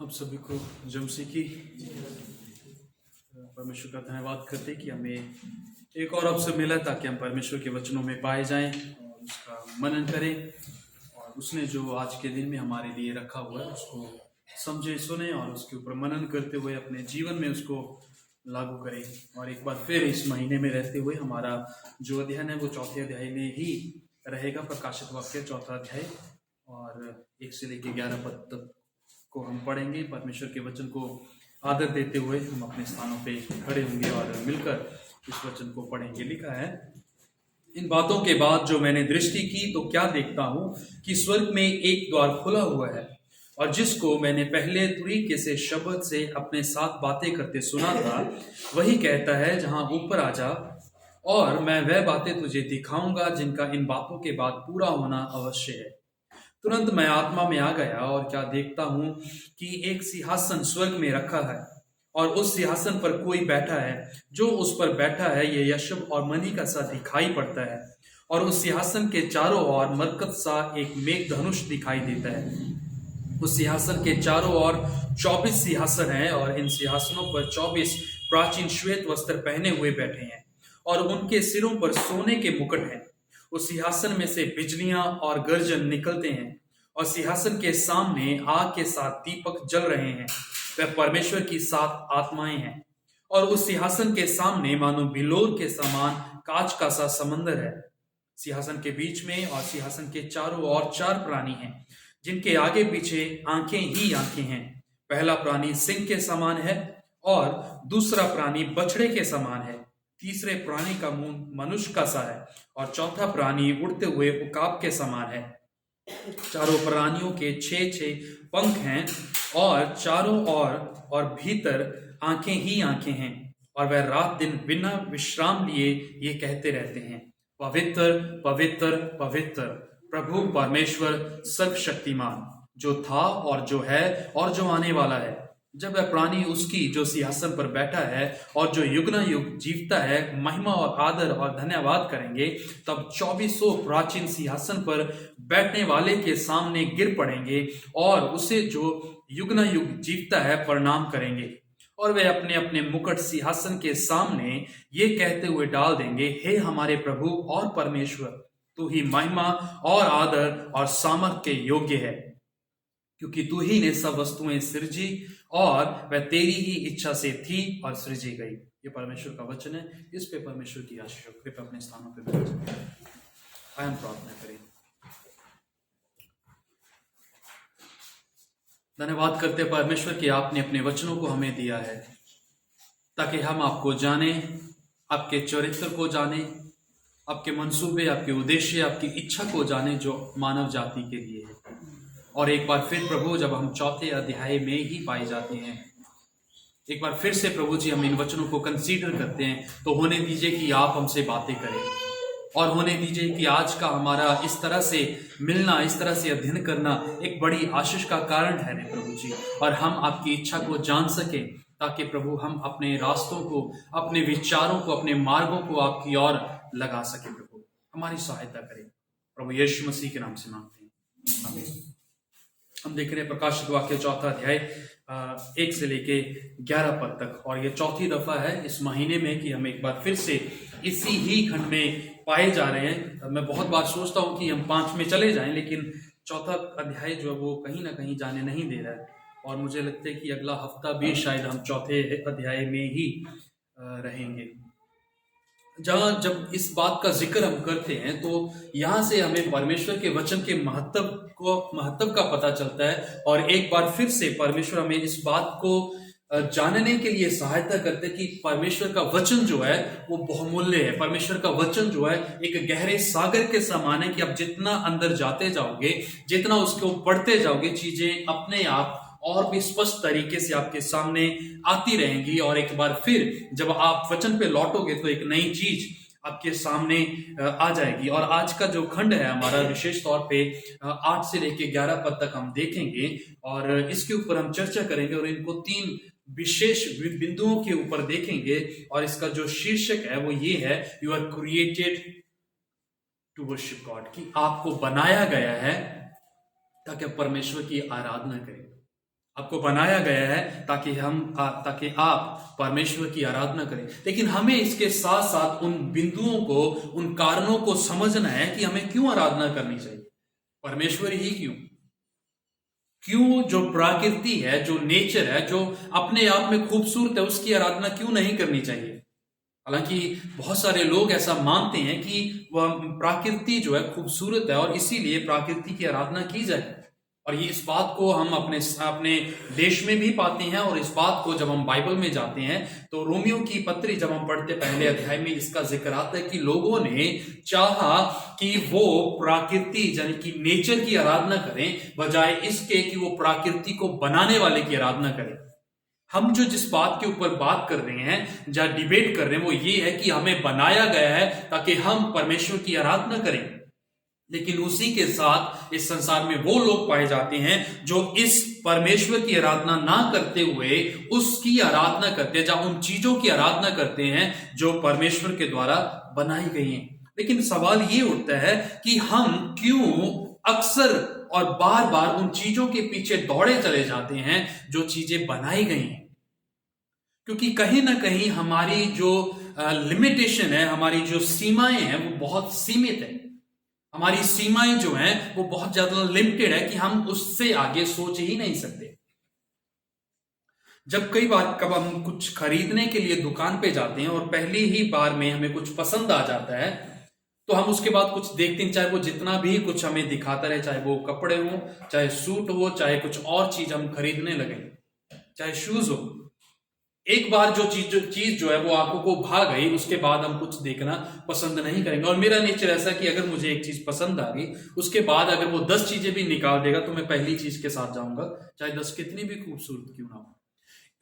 आप सभी को जमसी की परमेश्वर का धन्यवाद करते कि हमें एक और अवसर मिला ताकि हम परमेश्वर के वचनों में पाए जाएं और उसका मनन करें और उसने जो आज के दिन में हमारे लिए रखा हुआ है उसको समझे सुने और उसके ऊपर मनन करते हुए अपने जीवन में उसको लागू करें। और एक बार फिर इस महीने में रहते हुए हमारा जो अध्ययन है वो चौथे अध्याय में ही रहेगा, प्रकाशित वाक्य चौथा अध्याय और 1 से लेकर 11 पद तक को हम पढ़ेंगे। परमेश्वर के वचन को आदर देते हुए हम अपने स्थानों पे खड़े होंगे और मिलकर इस वचन को पढ़ेंगे। लिखा है, इन बातों के बाद जो मैंने दृष्टि की तो क्या देखता हूँ कि स्वर्ग में एक द्वार खुला हुआ है, और जिसको मैंने पहले तुरीके से शब्द से अपने साथ बातें करते सुना था वही कहता है, जहां ऊपर आ जा और मैं वह बातें तुझे दिखाऊंगा जिनका इन बातों के बाद पूरा होना अवश्य है। तुरंत मैं आत्मा में आ गया और क्या देखता हूं कि एक सिंहासन स्वर्ग में रखा है और उस सिंहासन पर कोई बैठा है। जो उस पर बैठा है ये यशब और मणि का सा दिखाई पड़ता है, और उस सिंहासन के चारों ओर मरकत सा एक मेघ धनुष दिखाई देता है। उस सिंहासन के चारों ओर 24 सिंहासन हैं और इन सिंहासनों पर 24 प्राचीन श्वेत वस्त्र पहने हुए बैठे हैं और उनके सिरों पर सोने के मुकुट हैं। उस सिंहासन में से बिजलियां और गर्जन निकलते हैं और सिंहासन के सामने आग के साथ दीपक जल रहे हैं। वह परमेश्वर की 7 आत्माएं हैं और उस सिंहासन के सामने मानो बिलोर के समान कांच का सा समंदर है। सिंहासन के बीच में और सिंहासन के चारों ओर 4 प्राणी हैं, जिनके आगे पीछे आंखें ही आंखें हैं। पहला प्राणी सिंह के समान है और दूसरा प्राणी बछड़े के समान है। तीसरे प्राणी का मुंह मनुष्य का सा है और चौथा प्राणी उड़ते हुए उकाब के समान है। चारों प्राणियों के 6-6 पंख हैं और चारों ओर और भीतर आंखें ही आंखें हैं, और वह रात दिन बिना विश्राम लिए ये कहते रहते हैं, पवित्र पवित्र पवित्र प्रभु परमेश्वर सर्वशक्तिमान, जो था और जो है और जो आने वाला है। जब वह प्राणी उसकी जो सिंहासन पर बैठा है और जो युग न युग जीवता है महिमा और आदर और धन्यवाद करेंगे, तब 24 प्राचीन सिंहासन पर बैठने वाले के सामने गिर पड़ेंगे और उसे जो युग न युग जीवता है प्रणाम करेंगे। और वे अपने अपने मुकुट सिंहासन के सामने ये कहते हुए डाल देंगे, हे हमारे प्रभु और परमेश्वर, तू ही महिमा और आदर और सामर्थ के योग्य है, क्योंकि तू ही ने सब वस्तुएं सृजी और वह तेरी ही इच्छा से थी और सृजी गई। ये परमेश्वर का वचन है। इस पे परमेश्वर की आशीष हो। कृपया अपने स्थानों पर बैठ जाएं। आइए हम प्रार्थना करें। धन्यवाद करते परमेश्वर कि आपने अपने वचनों को हमें दिया है ताकि हम आपको जाने, आपके चरित्र को जाने, आपके मंसूबे, आपके उद्देश्य, आपकी इच्छा को जाने जो मानव जाति के लिए है। और एक बार फिर प्रभु, जब हम चौथे अध्याय में ही पाए जाते हैं, एक बार फिर से प्रभु जी हम इन वचनों को कंसीडर करते हैं, तो होने दीजिए कि आप हमसे बातें करें और होने दीजिए कि आज का हमारा इस तरह से मिलना, इस तरह से अध्ययन करना एक बड़ी आशीष का कारण ठहरे प्रभु जी, और हम आपकी इच्छा को जान सकें, ताकि प्रभु हम अपने रास्तों को, अपने विचारों को, अपने मार्गों को आपकी ओर लगा सके। प्रभु हमारी सहायता करें, प्रभु यीशु मसीह के नाम से मांगते हैं, आमीन। हम देख रहे हैं प्रकाशित वाक्य चौथा अध्याय 1 से लेके 11 पद तक, और ये चौथी दफा है इस महीने में कि हम एक बार फिर से इसी ही खंड में पाए जा रहे हैं। मैं बहुत बार सोचता हूं कि हम 5 में चले जाएं, लेकिन चौथा अध्याय जो है वो कहीं ना कहीं जाने नहीं दे रहा है, और मुझे लगता है कि अगला हफ्ता भी शायद हम चौथे अध्याय में ही रहेंगे। जब इस बात का जिक्र हम करते हैं तो यहाँ से हमें परमेश्वर के वचन के महत्व का पता चलता है, और एक बार फिर से परमेश्वर हमें इस बात को जानने के लिए सहायता करते हैं कि परमेश्वर का वचन जो है वो बहुमूल्य है। परमेश्वर का वचन जो है एक गहरे सागर के समान है कि आप जितना अंदर जाते जाओगे, जितना उसको पढ़ते जाओगे, चीजें अपने आप और भी स्पष्ट तरीके से आपके सामने आती रहेंगी, और एक बार फिर जब आप वचन पे लौटोगे तो एक नई चीज आपके सामने आ जाएगी। और आज का जो खंड है हमारा विशेष तौर पे 8 से लेके 11 पद तक हम देखेंगे और इसके ऊपर हम चर्चा करेंगे और इनको 3 विशेष बिंदुओं के ऊपर देखेंगे, और इसका जो शीर्षक है वो ये है, you are created to worship God, कि आपको बनाया गया है ताकि आप परमेश्वर की आराधना करें। आपको बनाया गया है ताकि आप परमेश्वर की आराधना करें। लेकिन हमें इसके साथ साथ उन बिंदुओं को, उन कारणों को समझना है कि हमें क्यों आराधना करनी चाहिए। परमेश्वर ही क्यों जो प्रकृति है, जो नेचर है, जो अपने आप में खूबसूरत है, उसकी आराधना क्यों नहीं करनी चाहिए। हालांकि बहुत सारे लोग ऐसा मानते हैं कि वह प्रकृति जो है खूबसूरत है और इसीलिए प्रकृति की आराधना की जाए। और ये इस बात को हम अपने देश में भी पाते हैं, और इस बात को जब हम बाइबल में जाते हैं तो रोमियो की पत्री जब हम पढ़ते पहले अध्याय में इसका जिक्र आता है कि लोगों ने चाहा कि वो प्रकृति यानी कि नेचर की आराधना करें बजाय इसके कि वो प्रकृति को बनाने वाले की आराधना करें। हम जो जिस बात के ऊपर बात कर रहे हैं, जहां डिबेट कर रहे हैं, वो ये है कि हमें बनाया गया है ताकि हम परमेश्वर की आराधना करें। लेकिन उसी के साथ इस संसार में वो लोग पाए जाते हैं जो इस परमेश्वर की आराधना ना करते हुए उसकी आराधना करते हैं, जहां उन चीजों की आराधना करते हैं जो परमेश्वर के द्वारा बनाई गई हैं। लेकिन सवाल ये उठता है कि हम क्यों अक्सर और बार बार उन चीजों के पीछे दौड़े चले जाते हैं जो चीजें बनाई गई हैं। क्योंकि कहीं ना कहीं हमारी जो लिमिटेशन है, हमारी जो सीमाएं हैं, वो बहुत सीमित है। हमारी सीमाएं जो हैं वो बहुत ज्यादा लिमिटेड है कि हम उससे आगे सोच ही नहीं सकते। जब कई बार कब हम कुछ खरीदने के लिए दुकान पे जाते हैं और पहली ही बार में हमें कुछ पसंद आ जाता है, तो हम उसके बाद कुछ देखते हैं, चाहे वो जितना भी कुछ हमें दिखाता रहे, चाहे वो कपड़े हो, चाहे सूट हो, चाहे कुछ और चीज हम खरीदने लगे, चाहे शूज हो। एक बार जो चीज जो है वो आंखों को भा गई, उसके बाद हम कुछ देखना पसंद नहीं करेंगे। और मेरा नेचर ऐसा कि अगर मुझे एक चीज पसंद आ गई, उसके बाद अगर वो 10 चीजें भी निकाल देगा तो मैं पहली चीज के साथ जाऊंगा, चाहे 10 कितनी भी खूबसूरत क्यों ना हो।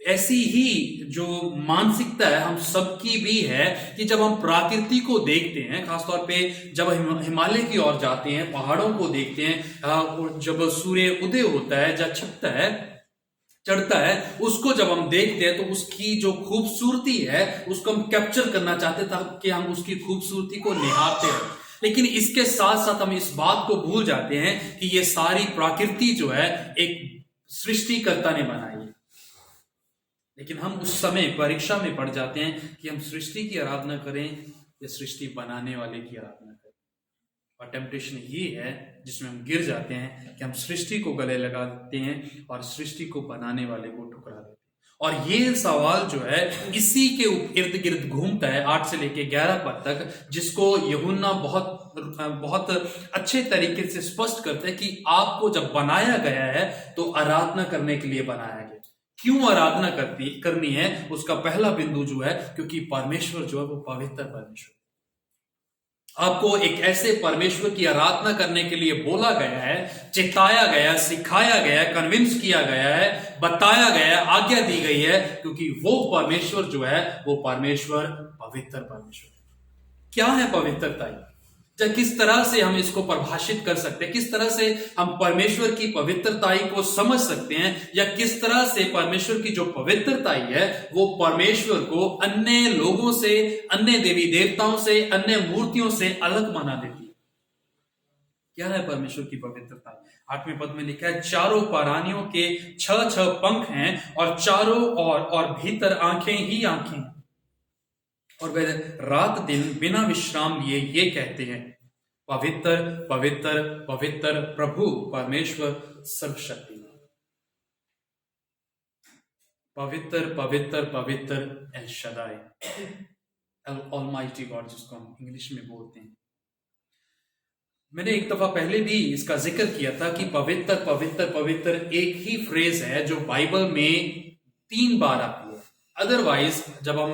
ऐसी ही जो मानसिकता है हम सबकी भी है कि जब हम प्रकृति को देखते हैं, खासतौर पे जब हिमालय की ओर जाते हैं, पहाड़ों को देखते हैं, जब सूर्य उदय होता है, जब छिपता है, चढ़ता है, उसको जब हम देखते हैं तो उसकी जो खूबसूरती है उसको हम कैप्चर करना चाहते हैं ताकि हम उसकी खूबसूरती को निहारते हैं। लेकिन इसके साथ साथ हम इस बात को भूल जाते हैं कि ये सारी प्रकृति जो है एक सृष्टिकर्ता ने बनाई है। लेकिन हम उस समय परीक्षा में पड़ जाते हैं कि हम सृष्टि की आराधना करें या सृष्टि बनाने वाले की आराधना करें। और टेम्पटेशन ये है जिसमें हम गिर जाते हैं कि हम सृष्टि को गले लगा देते हैं और सृष्टि को बनाने वाले को ठुकरा देते हैं। और ये सवाल जो है इसी के इर्द गिर्द घूमता है 8 से लेके 11 पद तक, जिसको यूहन्ना बहुत अच्छे तरीके से स्पष्ट करते हैं कि आपको जब बनाया गया है तो आराधना करने के लिए बनाया गया। क्यों आराधना करनी है, उसका पहला बिंदु जो है क्योंकि परमेश्वर जो है वो पवित्र परमेश्वर। आपको एक ऐसे परमेश्वर की आराधना करने के लिए बोला गया है, चिताया गया, सिखाया गया, कन्विंस किया गया है, बताया गया, आज्ञा दी गई है, क्योंकि वो परमेश्वर जो है वो परमेश्वर पवित्र परमेश्वर। क्या है पवित्रता? किस तरह से हम इसको परिभाषित कर सकते हैं, किस तरह से हम परमेश्वर की पवित्रताई को समझ सकते हैं, या किस तरह से परमेश्वर की जो पवित्रताई है वो परमेश्वर को अन्य लोगों से, अन्य देवी देवताओं से, अन्य मूर्तियों से अलग बना देती है। क्या है परमेश्वर की पवित्रता? 8वें पद में लिखा है, चारों प्राणियों के 6 पंख हैं और चारों और भीतर आंखें ही आंखें, और वह रात दिन बिना विश्राम लिए ये कहते हैं, पवित्र पवित्र पवित्र प्रभु परमेश्वर सर्वशक्तिमान। पवित्र पवित्र पवित्र एल शदाई, ऑलमाइटी गॉड, जिसको हम इंग्लिश में बोलते हैं। मैंने एक दफा पहले भी इसका जिक्र किया था कि पवित्र पवित्र पवित्र एक ही फ्रेज है जो बाइबल में 3 बार आती है। अदरवाइज जब हम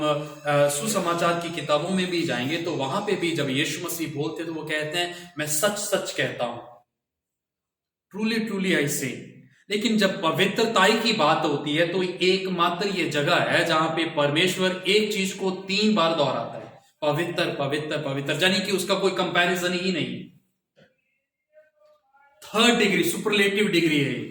सुसमाचार की किताबों में भी जाएंगे तो वहां पे भी जब यीशु मसीह बोलते तो वो कहते हैं, मैं सच सच कहता हूं, ट्रूली ट्रूली आई से। लेकिन जब पवित्रताई की बात होती है तो एकमात्र ये जगह है जहां पे परमेश्वर एक चीज को 3 बार दोहराता है, पवित्र पवित्र पवित्र, यानी कि उसका कोई कंपैरिजन ही नहीं। 3rd डिग्री, सुपरलेटिव डिग्री है।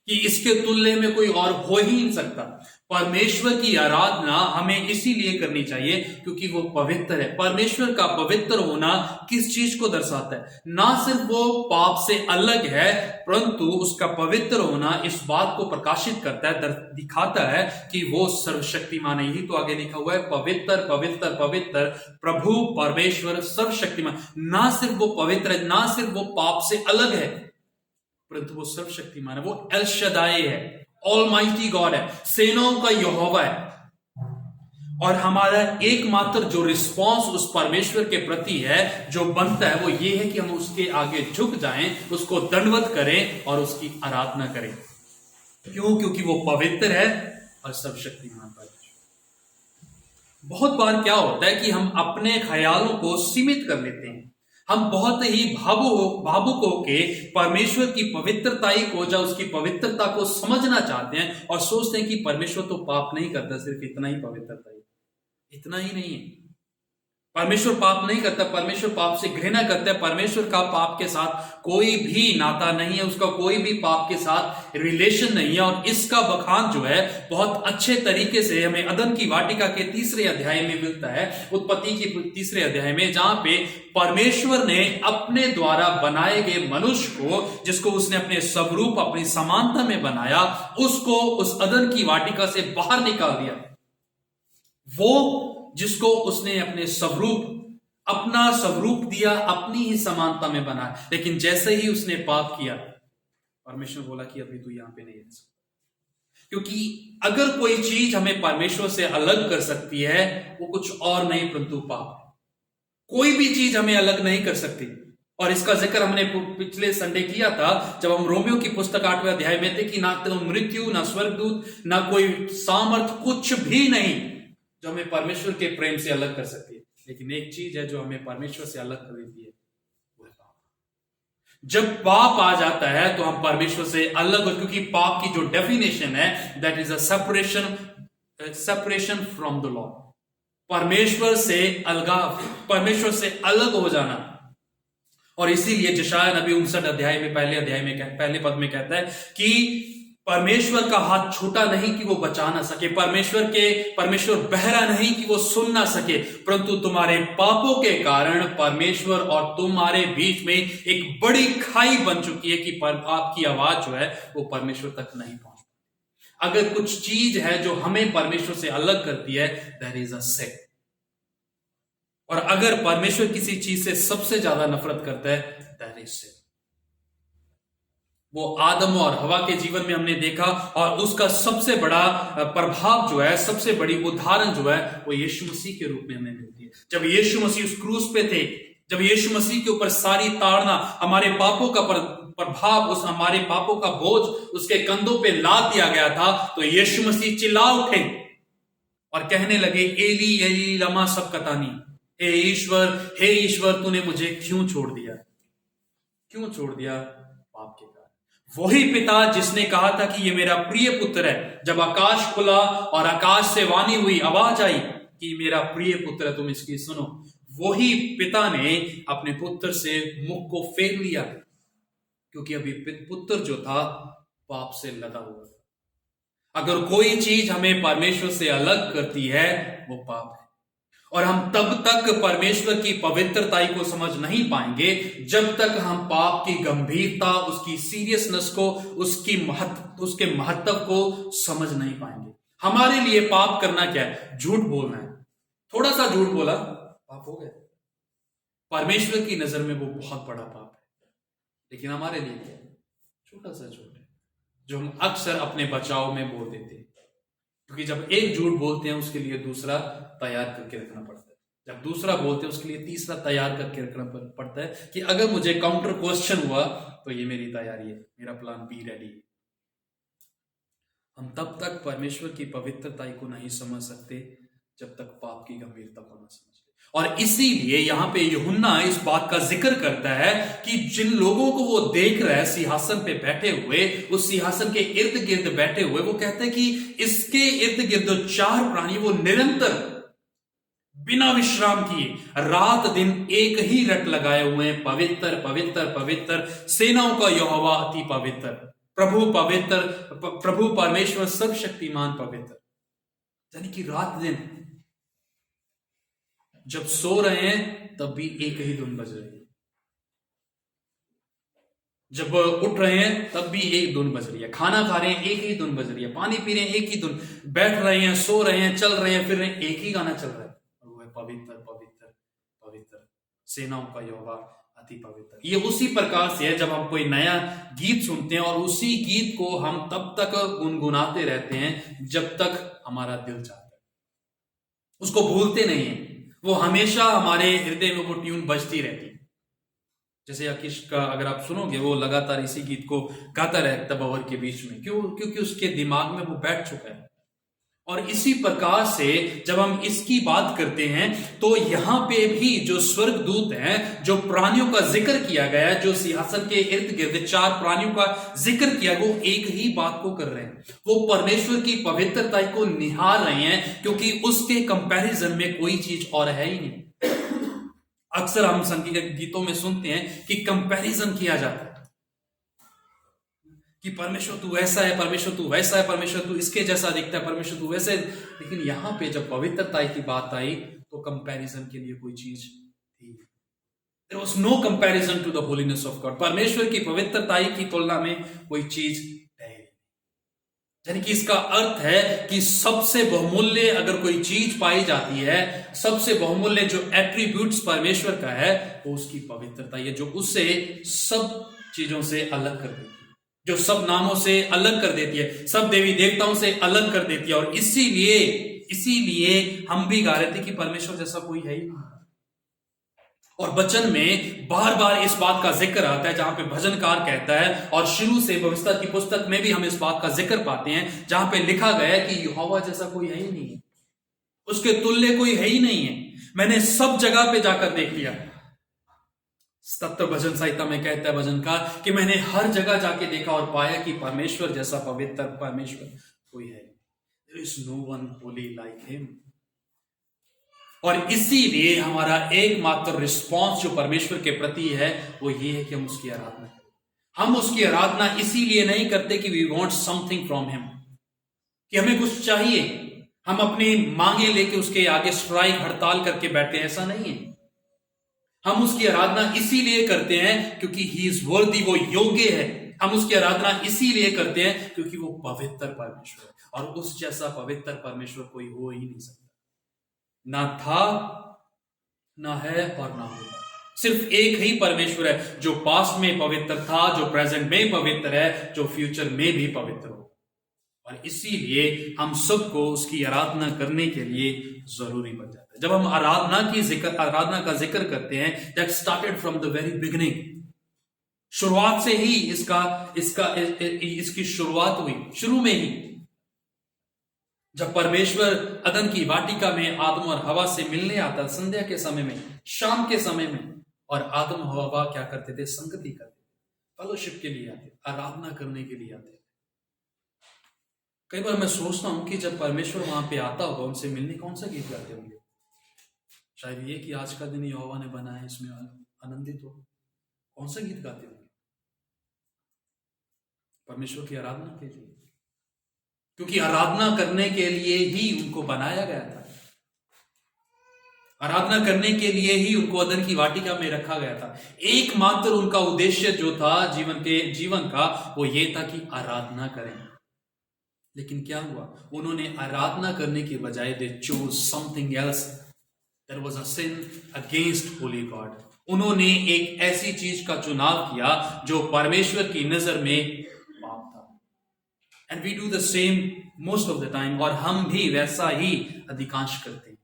कि इसके तुल्य में कोई और हो ही नहीं सकता। परमेश्वर की आराधना हमें इसीलिए करनी चाहिए क्योंकि वो पवित्र है। परमेश्वर का पवित्र होना किस चीज को दर्शाता है? ना सिर्फ वो पाप से अलग है, परंतु उसका पवित्र होना इस बात को प्रकाशित करता है, दिखाता है कि वो सर्वशक्तिमान है। यही तो आगे लिखा हुआ है, पवित्र पवित्र पवित्र प्रभु परमेश्वर सर्वशक्तिमान। ना सिर्फ वो पवित्र है, ना सिर्फ वो पाप से अलग है, परंतु वो सर्वशक्तिमान है। वो एल शदाई है, ऑलमाइटी गॉड है, सेनाओं का यहोवा है। और हमारा एकमात्र जो रिस्पॉन्स उस परमेश्वर के प्रति है, जो बनता है, वो ये है कि हम उसके आगे झुक जाएं, उसको दंडवत करें और उसकी आराधना करें। क्यों? क्योंकि वो पवित्र है और सर्वशक्तिमान है। बहुत बार क्या होता है कि हम अपने ख्यालों को सीमित कर लेते हैं। हम बहुत ही भावुक होके परमेश्वर की पवित्रताई को, जब उसकी पवित्रता को समझना चाहते हैं और सोचते हैं कि परमेश्वर तो पाप नहीं करता, सिर्फ इतना ही पवित्रता है। इतना ही नहीं है, परमेश्वर पाप नहीं करता, परमेश्वर पाप से घृणा करता है। परमेश्वर का पाप के साथ कोई भी नाता नहीं है, उसका कोई भी पाप के साथ रिलेशन नहीं है। और इसका बखान जो है बहुत अच्छे तरीके से हमें अदन की वाटिका के 3 अध्याय में मिलता है, उत्पत्ति की 3 अध्याय में, जहां पे परमेश्वर ने अपने द्वारा बनाए गए मनुष्य को, जिसको उसने अपने स्वरूप अपनी समानता में बनाया, उसको उस अदन की वाटिका से बाहर निकाल दिया। वो जिसको उसने अपने स्वरूप, अपना स्वरूप दिया, अपनी ही समानता में बनाया, लेकिन जैसे ही उसने पाप किया, परमेश्वर बोला कि अभी तू यहां पे नहीं रह सकता। क्योंकि अगर कोई चीज हमें परमेश्वर से अलग कर सकती है, वो कुछ और नहीं परंतु पाप है। कोई भी चीज हमें अलग नहीं कर सकती। और इसका जिक्र हमने पिछले संडे किया था, जब हम रोमियो की पुस्तक 8वें अध्याय में थे, कि ना तो मृत्यु, ना स्वर्गदूत, ना कोई सामर्थ, कुछ भी नहीं जो हमें परमेश्वर के प्रेम से अलग कर सकती है। लेकिन एक चीज है जो हमें परमेश्वर से अलग कर देती है, वो है पाप। जब पाप आ जाता है तो हम परमेश्वर से अलग हो, क्योंकि पाप की जो डेफिनेशन है, that is a separation from the law. परमेश्वर से अलगाव, परमेश्वर से अलग हो जाना। और इसीलिए यशायाह नबी 59 अध्याय में पहले पद में कहता है कि परमेश्वर का हाथ छोटा नहीं कि वो बचा ना सके, परमेश्वर बहरा नहीं कि वो सुन ना सके, परंतु तुम्हारे पापों के कारण परमेश्वर और तुम्हारे बीच में एक बड़ी खाई बन चुकी है कि आपकी आवाज जो है वो परमेश्वर तक नहीं पहुंच। अगर कुछ चीज है जो हमें परमेश्वर से अलग करती है, दैट इज अ सिन। और अगर परमेश्वर किसी चीज से सबसे ज्यादा नफरत करता है, दैट इज सिन। वो आदम और हवा के जीवन में हमने देखा, और उसका सबसे बड़ा प्रभाव जो है, सबसे बड़ी उदाहरण जो है, वो यीशु मसीह के रूप में हमें मिलती है। जब यीशु मसीह उस क्रूस पे थे, जब यीशु मसीह के ऊपर सारी ताड़ना, हमारे पापों का प्रभाव, उस हमारे पापों का बोझ उसके कंधों पे लाद दिया गया था, तो यीशु मसीह चिल्ला उठे और कहने लगे, एली एली लमा सबक्तानी, हे ईश्वर तूने मुझे क्यों छोड़ दिया? क्यों छोड़ दिया? पाप के कारण। वही पिता जिसने कहा था कि ये मेरा प्रिय पुत्र है, जब आकाश खुला और आकाश से वाणी हुई, आवाज आई कि मेरा प्रिय पुत्र है, तुम इसकी सुनो, वही पिता ने अपने पुत्र से मुख को फेर लिया, क्योंकि अभी पुत्र जो था पाप से लदा हुआ था। अगर कोई चीज हमें परमेश्वर से अलग करती है, वो पाप है। और हम तब तक परमेश्वर की पवित्रताई को समझ नहीं पाएंगे जब तक हम पाप की गंभीरता, उसकी सीरियसनेस को, उसके महत्व को समझ नहीं पाएंगे। हमारे लिए पाप करना क्या है? झूठ बोलना है। थोड़ा सा झूठ बोला, पाप हो गया। परमेश्वर की नजर में वो बहुत बड़ा पाप है, लेकिन हमारे लिए क्या है? छोटा सा झूठ है जो हम अक्सर अपने बचाव में बोल देते हैं। क्योंकि जब एक झूठ बोलते हैं, उसके लिए दूसरा तैयार करके रखना पड़ता है। जब दूसरा बोलते हैं, उसके लिए तीसरा तैयार करके रखना पड़ता है कि अगर मुझे काउंटर क्वेश्चन हुआ तो ये मेरी तैयारी है, मेरा प्लान बी रेडी है। हम तब तक परमेश्वर की पवित्रताई को नहीं समझ सकते जब तक पाप की गंभीरता को न समझ। और इसीलिए यहां पे यूहन्ना इस बात का जिक्र करता है कि जिन लोगों को वो देख रहा है सिंहासन पे बैठे हुए, उस सिंहासन के इर्द गिर्द बैठे हुए, वो कहते हैं कि इसके इर्द गिर्द 4 प्राणी वो निरंतर बिना विश्राम किए रात दिन एक ही रट लगाए हुए हैं, पवित्र पवित्र पवित्र, सेनाओं का यहोवा अति पवित्र। प्रभु परमेश्वर सर्वशक्तिमान पवित्र, यानी कि रात दिन जब सो रहे हैं तब भी एक ही धुन बज रही है, जब उठ रहे हैं तब भी एक धुन बज रही है, खाना खा रहे हैं एक ही धुन बज रही है, पानी पी रहे हैं एक ही धुन, बैठ रहे हैं, सो रहे हैं, चल रहे हैं, फिर रहे हैं, एक ही गाना चल रहा है, और वो है पवित्र पवित्र पवित्र, सेनाओं का यहोवा अति पवित्र। ये उसी प्रकार से है जब हम कोई नया गीत सुनते हैं और उसी गीत को हम तब तक गुनगुनाते रहते हैं जब तक हमारा दिल चाहता है, उसको भूलते नहीं है, वो हमेशा हमारे हृदय में वो ट्यून बजती रहती है। जैसे आकिश का अगर आप सुनोगे, वो लगातार इसी गीत को गाता रहता है बवर के बीच में, क्यों? क्योंकि उसके दिमाग में वो बैठ चुका है। और इसी प्रकार से जब हम इसकी बात करते हैं तो यहां पे भी जो स्वर्गदूत हैं, जो प्राणियों का जिक्र किया गया है, जो सिंहासन के इर्द गिर्द 4 प्राणियों का जिक्र किया, वो एक ही बात को कर रहे हैं, वो परमेश्वर की पवित्रता को निहार रहे हैं, क्योंकि उसके कंपैरिजन में कोई चीज और है ही नहीं। अक्सर हम संगीत गीतों में सुनते हैं कि कंपैरिजन किया जाता है कि परमेश्वर तू ऐसा है, परमेश्वर तू वैसा है, परमेश्वर तू इसके जैसा दिखता है, परमेश्वर तू वैसे। लेकिन यहां पे जब पवित्रता की बात आई तो कंपैरिजन के लिए कोई चीज थी। There was no comparison to the holiness of God. परमेश्वर की पवित्रता की तुलना में कोई चीज है, यानी कि इसका अर्थ है कि सबसे बहुमूल्य अगर कोई चीज पाई जाती है, सबसे बहुमूल्य जो एट्रीब्यूट्स परमेश्वर का है, वो उसकी पवित्रता है, जो उससे सब चीजों से अलग कर देती है, जो सब नामों से अलग कर देती है, सब देवी देवताओं से अलग कर देती है। और इसीलिए हम भी गा रहे थे कि परमेश्वर जैसा कोई है ही नहीं। और वचन में बार बार इस बात का जिक्र आता है, जहां पे भजनकार कहता है, और शुरू से भविष्य की पुस्तक में भी हम इस बात का जिक्र पाते हैं, जहां पे लिखा गया है कि यहोवा जैसा कोई है ही नहीं है, उसके तुल्य कोई है ही नहीं है। मैंने सब जगह पे जाकर देख लिया। सत्तर भजन संहिता में कहता है भजनकार कि मैंने हर जगह जाके देखा और पाया कि परमेश्वर जैसा पवित्र परमेश्वर कोई है। There is no one holy like him। और इसीलिए हमारा एकमात्र रिस्पॉन्स जो परमेश्वर के प्रति है वो ये है कि हम उसकी आराधना करें। हम उसकी आराधना इसीलिए नहीं करते कि we want something from him, कि हमें कुछ चाहिए, हम अपनी मांगे लेके उसके आगे स्ट्राइक हड़ताल करके बैठे हैं, ऐसा नहीं है। हम उसकी आराधना इसीलिए करते हैं क्योंकि ही इज वर्दी, वो योग्य है। हम उसकी आराधना इसीलिए करते हैं क्योंकि वो पवित्र परमेश्वर है, और उस जैसा पवित्र परमेश्वर कोई हो ही नहीं सकता। ना था, ना है और ना होगा। सिर्फ एक ही परमेश्वर है जो पास्ट में पवित्र था, जो प्रेजेंट में पवित्र है, जो फ्यूचर में भी पवित्र हो। और इसीलिए हम सबको उसकी आराधना करने के लिए जरूरी बन जाता है। जब हम आराधना का जिक्र करते हैं, that started from the very beginning, शुरुआत से ही इसकी शुरुआत हुई। शुरू में ही जब परमेश्वर अदन की वाटिका में आदम और हवा से मिलने आता, संध्या के समय में, शाम के समय में, और आदम और हवा क्या करते थे? संगति करते, फेलोशिप के लिए आते, आराधना करने के लिए आते। कई बार मैं सोचता हूं कि जब परमेश्वर वहां पे आता होगा, उनसे मिलने, कौन सा गीत गाते होंगे? शायद ये कि आज का दिन यहोवा ने बनाया, इसमें आनंदित हो। कौन सा गीत गाते होंगे? परमेश्वर की आराधना के लिए, क्योंकि आराधना करने के लिए ही उनको बनाया गया था। आराधना करने के लिए ही उनको अदन की वाटिका में रखा गया था। एकमात्र उनका उद्देश्य जो था जीवन का, वो ये था कि आराधना करें। लेकिन क्या हुआ? उन्होंने आराधना करने के बजाय they chose something else. There was a sin against holy God. उन्होंने एक ऐसी चीज का चुनाव किया जो परमेश्वर की नजर में पाप था। And we do the same most of the time. और हम भी वैसा ही अधिकांश करते हैं।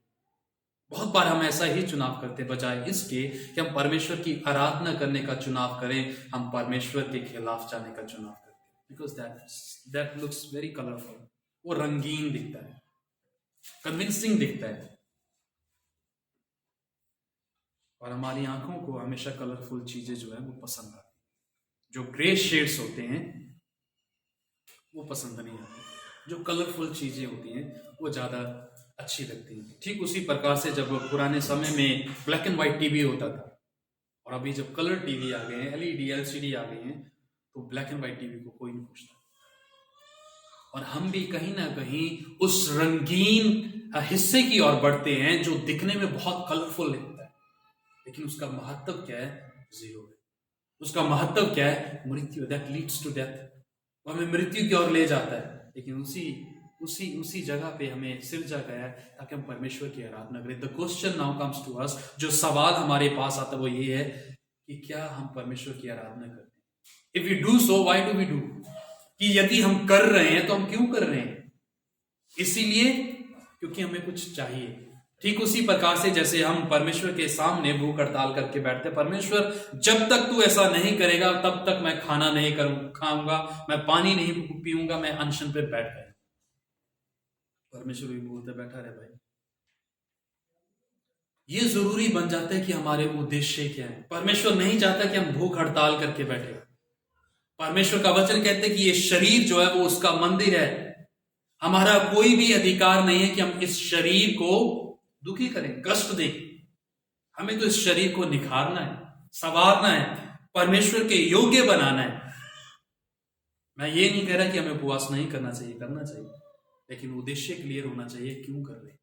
बहुत बार हम ऐसा ही चुनाव करते हैं, बजाय इसके कि हम परमेश्वर की आराधना करने का चुनाव करें, हम परमेश्वर के खिलाफ जाने का चुनाव करते हैं। Because that looks very colorful, वो रंगीन दिखता है, कन्विंसिंग दिखता है, और हमारी आंखों को हमेशा कलरफुल चीजें जो है वो पसंद आती है। जो ग्रे शेड्स होते हैं वो पसंद नहीं आते, जो कलरफुल चीजें होती हैं वो ज्यादा अच्छी लगती हैं। ठीक उसी प्रकार से जब पुराने समय में ब्लैक एंड व्हाइट टीवी होता था, और अभी जब कलर टीवी आ गए हैं, LED LCD आ गए हैं, तो ब्लैक एंड व्हाइट टीवी को कोई नहीं पूछता। और हम भी कहीं ना कहीं उस रंगीन हिस्से की ओर बढ़ते हैं जो दिखने में बहुत कलरफुल लगता है, लेकिन उसका महत्व क्या है? जीरो है। उसका महत्व क्या है? मृत्यु। दैट लीड्स टू डेथ, वो हमें मृत्यु की ओर ले जाता है। लेकिन उसी जगह पे हमें सिरजा गया है ताकि हम परमेश्वर की आराधना करें। The question now comes to us, जो सवाल हमारे पास आता है वो ये है कि क्या हम परमेश्वर की आराधना करते हैं? If we do so, why do we do? कि यदि हम कर रहे हैं तो हम क्यों कर रहे हैं? इसीलिए क्योंकि हमें कुछ चाहिए। ठीक उसी प्रकार से जैसे हम परमेश्वर के सामने भूख हड़ताल करके बैठते, परमेश्वर जब तक तू ऐसा नहीं करेगा तब तक मैं खाना नहीं खाऊंगा, मैं पानी नहीं पीऊंगा, मैं अनशन पे बैठ गया। परमेश्वर भी बोलते बैठा रहे भाई। ये जरूरी बन जाता है कि हमारे उद्देश्य क्या है। परमेश्वर नहीं चाहता कि हम भूख हड़ताल करके बैठे। परमेश्वर का वचन कहते हैं कि ये शरीर जो है वो उसका मंदिर है। हमारा कोई भी अधिकार नहीं है कि हम इस शरीर को दुखी करें, कष्ट दें। हमें तो इस शरीर को निखारना है, संवारना है, परमेश्वर के योग्य बनाना है। मैं ये नहीं कह रहा कि हमें उपवास नहीं करना चाहिए, करना चाहिए, लेकिन उद्देश्य क्लियर होना चाहिए क्यों कर रहे हैं।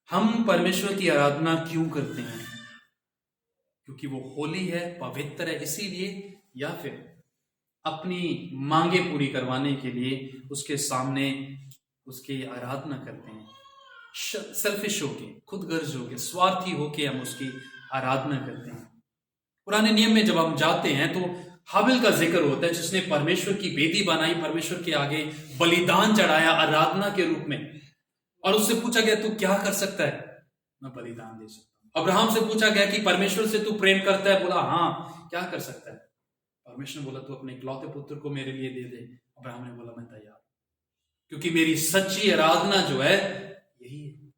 हम परमेश्वर की आराधना क्यों करते हैं? क्योंकि वो होली है, पवित्र है, इसीलिए, या फिर अपनी मांगे पूरी करवाने के लिए उसके सामने उसकी आराधना करते हैं। सेल्फिश होके, खुदगर्ज होके, स्वार्थी होके हम उसकी आराधना करते हैं। पुराने नियम में जब हम जाते हैं तो हाबिल का जिक्र होता है जिसने परमेश्वर की वेदी बनाई, परमेश्वर के आगे बलिदान चढ़ाया आराधना के रूप में, और उससे पूछा गया तू क्या कर सकता है? मैं बलिदान दे सकता हूं। अब्राहम से पूछा गया कि परमेश्वर से तू प्रेम करता है? बोला हाँ। क्या कर सकता है? परमेश्वर ने बोला तू अपने इकलौते पुत्र को मेरे लिए दे दे। अब्राहम ने बोला मैं तैयार, क्योंकि मेरी सच्ची आराधना जो है यही है।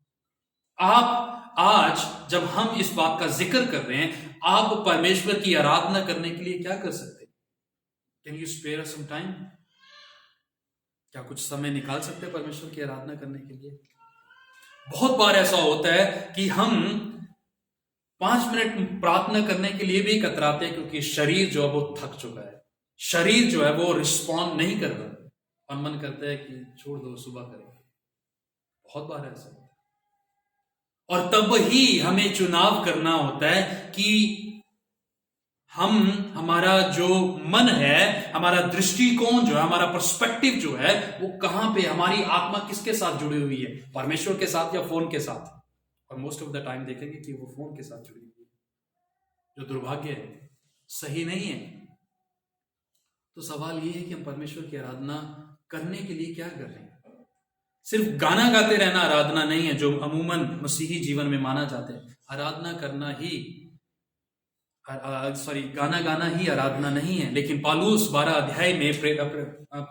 आप आज जब हम इस बात का जिक्र कर रहे हैं, आप परमेश्वर की आराधना करने के लिए क्या कर सकते हैं? Can you spare some time? क्या कुछ समय निकाल सकते हैं परमेश्वर की आराधना करने के लिए? बहुत बार ऐसा होता है कि हम 5 मिनट प्रार्थना करने के लिए भी कतराते हैं, क्योंकि शरीर जो है वो थक चुका है, शरीर जो है वो रिस्पॉन्ड नहीं कर रहा, और मन करता है कि छोड़ दो, सुबह करेंगे। बहुत बार ऐसा होता है। और तब ही हमें चुनाव करना होता है कि हमारा जो मन है, हमारा दृष्टिकोण जो है, हमारा पर्सपेक्टिव जो है वो कहां पे, हमारी आत्मा किसके साथ जुड़ी हुई है? परमेश्वर के साथ या फोन के साथ? और मोस्ट ऑफ द टाइम देखेंगे कि वो फोन के साथ जुड़ी हुई है, जो दुर्भाग्य है, सही नहीं है। तो सवाल ये है कि हम परमेश्वर की आराधना करने के लिए क्या कर रहे हैं? सिर्फ गाना गाते रहना आराधना नहीं है, जो अमूमन मसीही जीवन में माना जाता है। आराधना करना ही गाना गाना ही आराधना नहीं है। लेकिन पौलुस 12 अध्याय में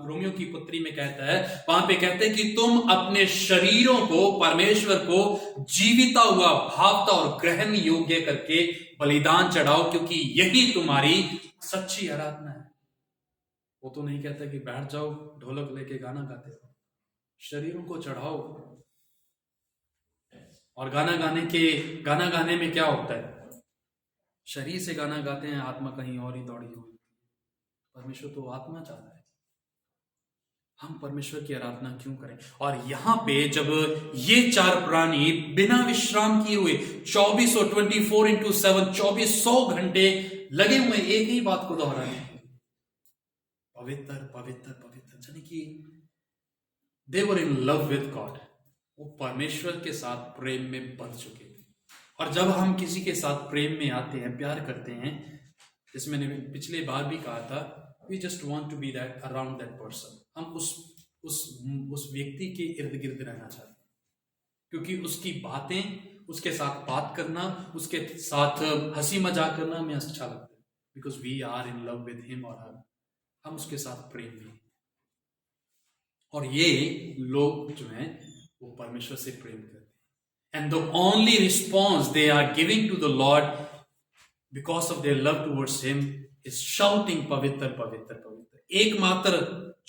रोमियो की पुत्री में कहता है, वहां पे कहते हैं कि तुम अपने शरीरों को परमेश्वर को जीविता हुआ, भावता और ग्रहण योग्य करके बलिदान चढ़ाओ, क्योंकि यही तुम्हारी सच्ची आराधना है। वो तो नहीं कहता कि बैठ जाओ ढोलक लेके गाना गाते हो। शरीरों को चढ़ाओ। और गाना गाने में क्या होता है? शरीर से गाना गाते हैं, आत्मा कहीं और ही दौड़ी हुई। परमेश्वर तो आत्मा चाहता है। हम परमेश्वर की आराधना क्यों करें? और यहां पे जब ये 4 प्राणी बिना विश्राम किए हुए 24/7 2400 घंटे लगे हुए एक ही बात को दोहराने, पवित्र पवित्र पवित्र, यानी कि दे वर इन लव विद गॉड। वो परमेश्वर के साथ प्रेम में बंध चुके थे। और जब हम किसी के साथ प्रेम में आते हैं, प्यार करते हैं, जैसे मैंने पिछले बार भी कहा था, we just want to be that around that person. हम उस व्यक्ति के इर्द गिर्द रहना चाहते हैं, क्योंकि उसकी बातें, उसके साथ बात करना, उसके साथ हंसी मजाक करना हमें अच्छा लगता है, because we are in love with him और हर। हम उसके साथ प्रेम में। और ये लोग जो हैं वो परमेश्वर से प्रेम करते हैं। And the only response they are giving to the Lord because of their love towards Him is shouting पवित्र पवित्र पवित्र। एकमात्र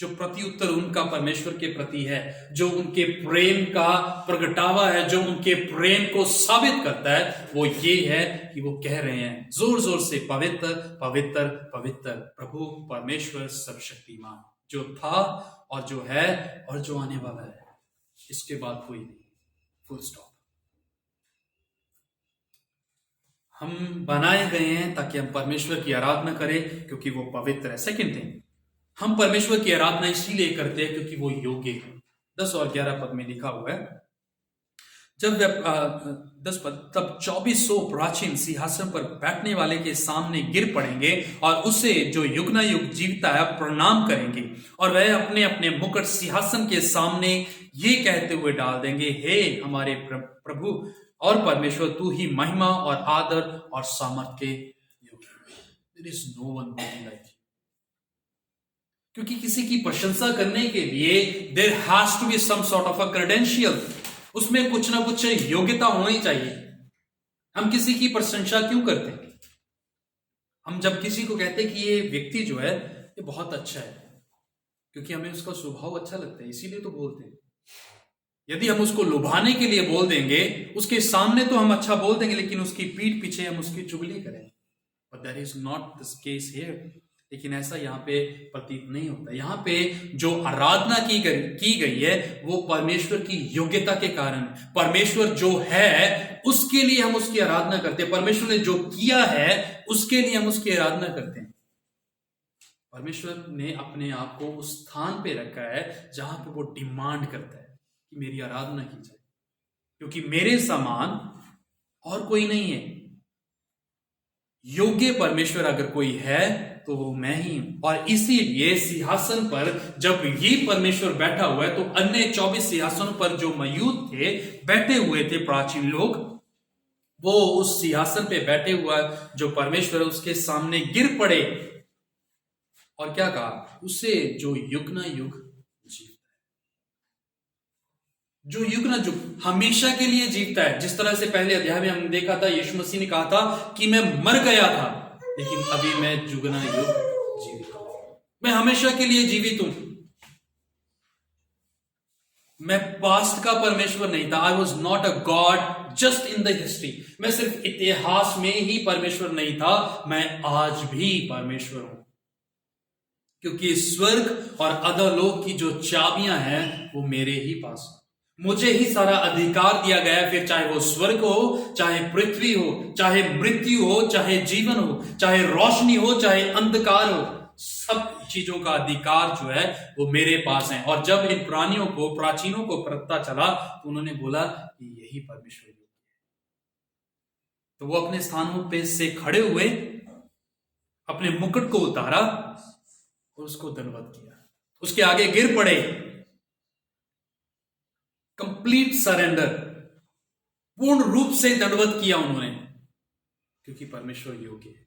जो प्रत्युत्तर उनका परमेश्वर के प्रति है, जो उनके प्रेम का प्रगटावा है, जो उनके प्रेम को साबित करता है, वो ये है कि वो कह रहे हैं जोर जोर से, पवित्र पवित्र पवित्र प्रभु परमेश्वर सर्वशक्तिमान, जो था और जो है और जो आने वाला है, इसके बाद कोई नहीं, फुल स्टॉप। हम बनाए गए हैं ताकि हम परमेश्वर की आराधना करें क्योंकि वो पवित्र है। सेकंड थिंग, हम परमेश्वर की आराधना इसीलिए करते हैं क्योंकि वो योग्य है। 10 और 11 पद में लिखा हुआ है, जब 10 पद, तब 2400 प्राचीन सिंहासन पर बैठने वाले के सामने गिर पड़ेंगे और उसे जो युग न युग जीवता है प्रणाम करेंगे, और वह अपने अपने मुकुट सिंहासन के सामने ये कहते हुए डाल देंगे, हे हमारे प्रभु और परमेश्वर, तू ही महिमा और आदर और सामर्थ्य के योग्य है। There is no one like you। क्योंकि किसी की प्रशंसा करने के लिए there has to be some sort of a credential, उसमें कुछ ना कुछ योग्यता होनी चाहिए। हम किसी की प्रशंसा क्यों करते हैं? हम जब किसी को कहते हैं कि ये व्यक्ति जो है ये बहुत अच्छा है, क्योंकि हमें उसका स्वभाव अच्छा लगता है, इसीलिए तो बोलते हैं। यदि हम उसको लुभाने के लिए बोल देंगे, उसके सामने तो हम अच्छा बोल देंगे, लेकिन उसकी पीठ पीछे हम उसकी चुगली करें। But that is not this case here. लेकिन ऐसा यहाँ पे प्रतीत नहीं होता। यहाँ पे जो आराधना की गई है वो परमेश्वर की योग्यता के कारण, परमेश्वर जो है उसके लिए हम उसकी आराधना करते हैं, परमेश्वर ने जो किया है उसके लिए हम उसकी आराधना करते हैं। परमेश्वर ने अपने आप को उस स्थान पे रखा है जहां पे वो डिमांड करता है कि मेरी आराधना की जाए, क्योंकि मेरे समान और कोई नहीं है। योग्य परमेश्वर अगर कोई है तो वो मैं ही हूं। और इसीलिए सिंहासन पर जब ये परमेश्वर बैठा हुआ है तो अन्य 24 सिंहासनों पर जो मौजूद थे, बैठे हुए थे प्राचीन लोग, वो उस सिंहासन पे बैठे हुआ जो परमेश्वर है उसके सामने गिर पड़े और क्या कहा, उसे जो युग ना युग जीवता है, जो युग ना युग हमेशा के लिए जीवता है। जिस तरह से पहले अध्याय में हमने देखा था, यीशु मसीह ने कहा था कि मैं मर गया था लेकिन अभी मैं युग ना युग जीवित हूं, मैं हमेशा के लिए जीवित हूं। मैं पास्ट का परमेश्वर नहीं था। I was not a God just in the history. मैं सिर्फ इतिहास में ही परमेश्वर नहीं था, मैं आज भी परमेश्वर हूं, क्योंकि स्वर्ग और अधोलोक की जो चाबियां हैं वो मेरे ही पास, मुझे ही सारा अधिकार दिया गया है। फिर चाहे वो स्वर्ग हो, चाहे पृथ्वी हो, चाहे मृत्यु हो, चाहे जीवन हो, चाहे रोशनी हो, चाहे अंधकार हो, सब चीजों का अधिकार जो है वो मेरे पास है। और जब इन प्राचीनों को पता चला तो उन्होंने बोला कि यही परमेश्वर है, तो वो अपने स्थानों पे से खड़े हुए, अपने मुकुट को उतारा और उसको दंडवत किया, उसके आगे गिर पड़े। कंप्लीट सरेंडर, पूर्ण रूप से दंडवत किया उन्होंने, क्योंकि परमेश्वर योग्य है।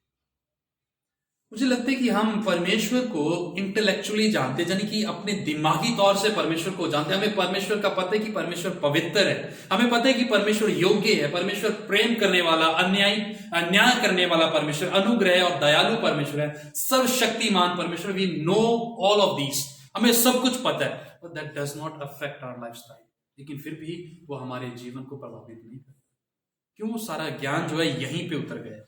मुझे लगता है कि हम परमेश्वर को इंटेलेक्चुअली जानते, यानी कि अपने दिमागी तौर से परमेश्वर को जानते हैं। हमें परमेश्वर का पता है कि परमेश्वर पवित्र है, हमें पता है कि परमेश्वर योग्य है, परमेश्वर प्रेम करने वाला, अन्याय करने वाला परमेश्वर, अनुग्रह और दयालु परमेश्वर है, सर्वशक्तिमान परमेश्वर। We know all of these, हमें सब कुछ पता है, but that does not affect our lifestyle. लेकिन फिर भी वो हमारे जीवन को प्रभावित नहीं करता। क्यों? सारा ज्ञान जो है यहीं पे उतर गया।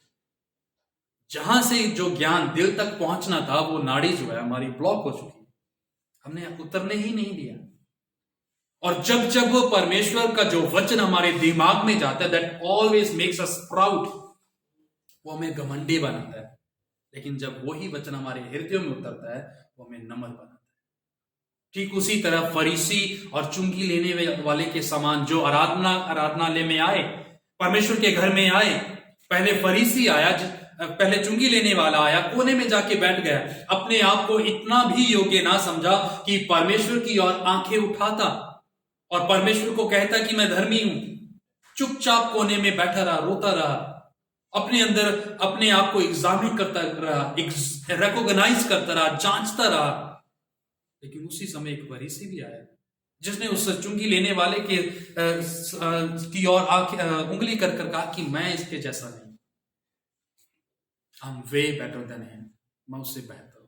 जहां से जो ज्ञान दिल तक पहुंचना था, वो नाड़ी जो है हमारी ब्लॉक हो चुकी है, हमने उतरने ही नहीं दिया। और जब जब वो परमेश्वर का जो वचन हमारे दिमाग में जाता है, that always makes us proud, वो हमें घमंडी बनाता है। लेकिन जब वही वचन हमारे हृदय में उतरता है, वो हमें नम्र बनाता है। ठीक उसी तरह फरीसी और चुंगी लेने वाले के समान जो आराधनालय में आए, परमेश्वर के घर में आए, पहले फरीसी आया, पहले चुंगी लेने वाला आया, कोने में जाके बैठ गया, अपने आप को इतना भी योग्य ना समझा कि परमेश्वर की ओर आंखें उठाता और परमेश्वर को कहता कि मैं धर्मी हूं। चुपचाप कोने में बैठा रहा, रोता रहा, अपने अंदर अपने आप को एग्जामिन करता रहा, रिकॉग्नाइज करता रहा, जांचता रहा। लेकिन उसी समय एक फरीसी भी आया जिसने उस चुंगी लेने वाले की ओर उंगली कर कहा कि मैं इसके जैसा नहीं, I'm way better than him, मैं उससे बेहतर हूं।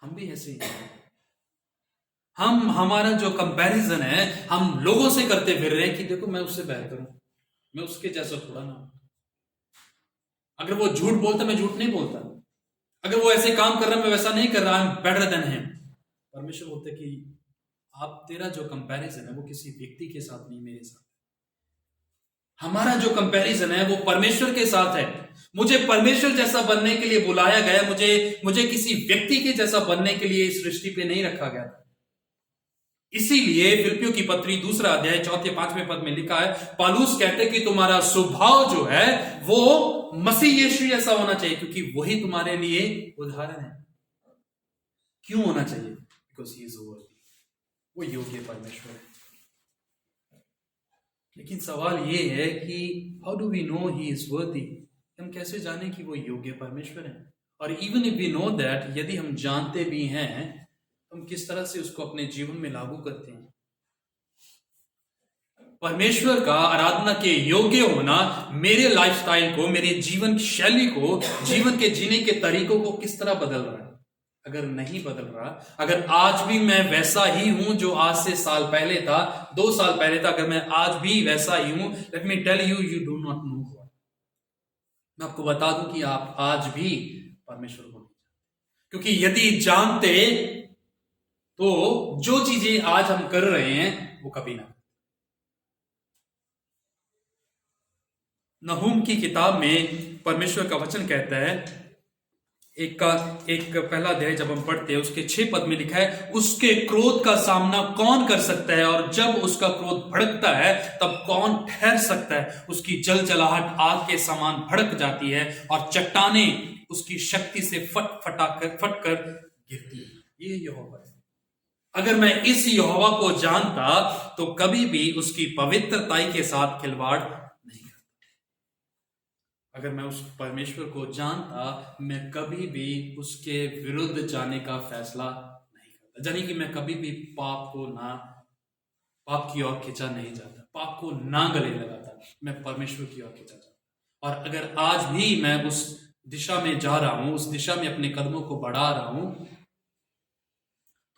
हम भी ऐसे ही हैं। हमारा जो कंपैरिजन है हम लोगों से करते फिर रहे हैं कि देखो मैं उससे बेहतर हूं, मैं उसके जैसा थोड़ा ना हूं। अगर वो झूठ बोलता मैं झूठ नहीं बोलता, अगर वो ऐसे काम कर रहा है मैं वैसा नहीं कर रहा, I am better than him. परमेश्वर बोलते कि आप, तेरा जो कंपैरिजन है वो किसी व्यक्ति के साथ नहीं, मेरे साथ। हमारा जो कंपैरिजन है वो परमेश्वर के साथ है। मुझे परमेश्वर जैसा बनने के लिए बुलाया गया, मुझे किसी व्यक्ति के जैसा बनने के लिए इस सृष्टि पे नहीं रखा गया। इसीलिए फिलिप्पियों की पत्री 2 अध्याय 4-5 पद में लिखा है, पौलुस कहते कि तुम्हारा स्वभाव जो है वो मसीह यीशु जैसा होना चाहिए, क्योंकि वही तुम्हारे लिए उदाहरण है। क्यों होना चाहिए? बिकॉज ही इज वर्दी, वो योग्य परमेश्वर है। लेकिन सवाल ये है कि how do we know he is worthy? हम कैसे जाने कि वो योग्य परमेश्वर है? और even if we know that, यदि हम जानते भी हैं, हम किस तरह से उसको अपने जीवन में लागू करते हैं? परमेश्वर का आराधना के योग्य होना मेरे लाइफस्टाइल को, मेरे जीवन शैली को, जीवन के जीने के तरीकों को किस तरह बदल रहा है? अगर नहीं बदल रहा, अगर आज भी मैं वैसा ही हूं जो आज से साल पहले था, 2 साल पहले था, अगर मैं आज भी वैसा ही हूं, let me tell you, you do not know God. मैं आपको बता दूं कि आप आज भी परमेश्वर को नहीं जानते, क्योंकि यदि जानते तो जो चीजें आज हम कर रहे हैं वो कभी ना। नहूम की किताब में परमेश्वर का वचन कहता है, एक पहला अध्याय जब हम पढ़ते हैं उसके 6 पद में लिखा है, उसके क्रोध का सामना कौन कर सकता है, और जब उसका क्रोध भड़कता है तब कौन ठहर सकता है? उसकी जलजलाहट आग के समान भड़क जाती है और चट्टानें उसकी शक्ति से फटकर गिरती है। ये यहोवा है। अगर मैं इस यहोवा को जानता तो कभी भी उसकी पवित्रताई के साथ खिलवाड़ नहीं करता। अगर मैं उस परमेश्वर को जानता, मैं कभी भी उसके विरुद्ध जाने का फैसला नहीं करता। यानी कि मैं कभी भी पाप की ओर खिंचा नहीं जाता, पाप को ना गले लगाता, मैं परमेश्वर की ओर खिंचा जाता। और अगर आज भी मैं उस दिशा में जा रहा हूं, उस दिशा में अपने कदमों को बढ़ा रहा हूं,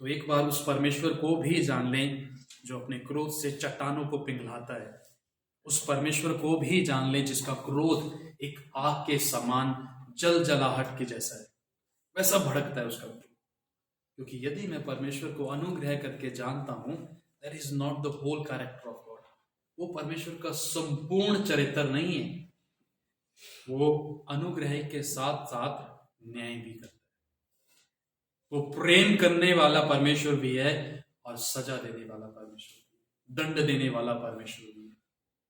तो एक बार उस परमेश्वर को भी जान लें जो अपने क्रोध से चट्टानों को पिघलाता है। उस परमेश्वर को भी जान लें जिसका क्रोध एक आग के समान जलजलाहट के जैसा है, वैसा भड़कता है उसका क्रोध। क्योंकि यदि मैं परमेश्वर को अनुग्रह करके जानता हूं, that is not the whole character of God. वो परमेश्वर का संपूर्ण चरित्र नहीं है। वो अनुग्रह के साथ साथ न्याय भी करता है। वो प्रेम करने वाला परमेश्वर भी है और सजा देने वाला परमेश्वर भी, दंड देने वाला परमेश्वर भी है,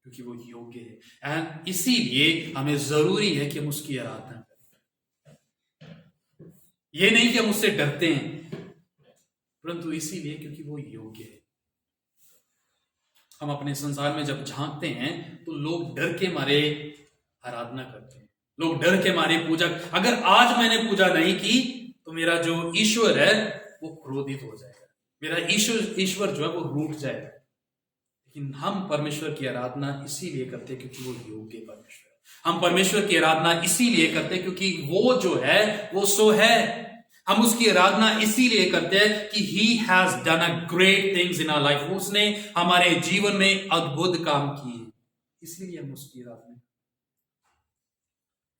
क्योंकि वो योग्य है। एंड इसीलिए हमें जरूरी है कि हम उसकी आराधना करें। ये नहीं कि हम उससे डरते हैं, परंतु इसीलिए क्योंकि वो योग्य है। हम अपने संसार में जब झांकते हैं तो लोग डर के मारे आराधना करते हैं, लोग डर के मारे पूजा। अगर आज मैंने पूजा नहीं की तो मेरा जो ईश्वर है वो क्रोधित हो जाएगा, मेरा ईश्वर जो है वो रूठ जाएगा। लेकिन हम परमेश्वर की आराधना इसीलिए करते हैं क्योंकि वो योग्य परमेश्वर है। हम परमेश्वर की आराधना इसीलिए करते हैं क्योंकि वो जो है वो सो है। हम उसकी आराधना इसीलिए करते हैं कि he has done a great things in our life. उसने हमारे जीवन में अद्भुत काम किए, इसलिए हम उसकी आराधना।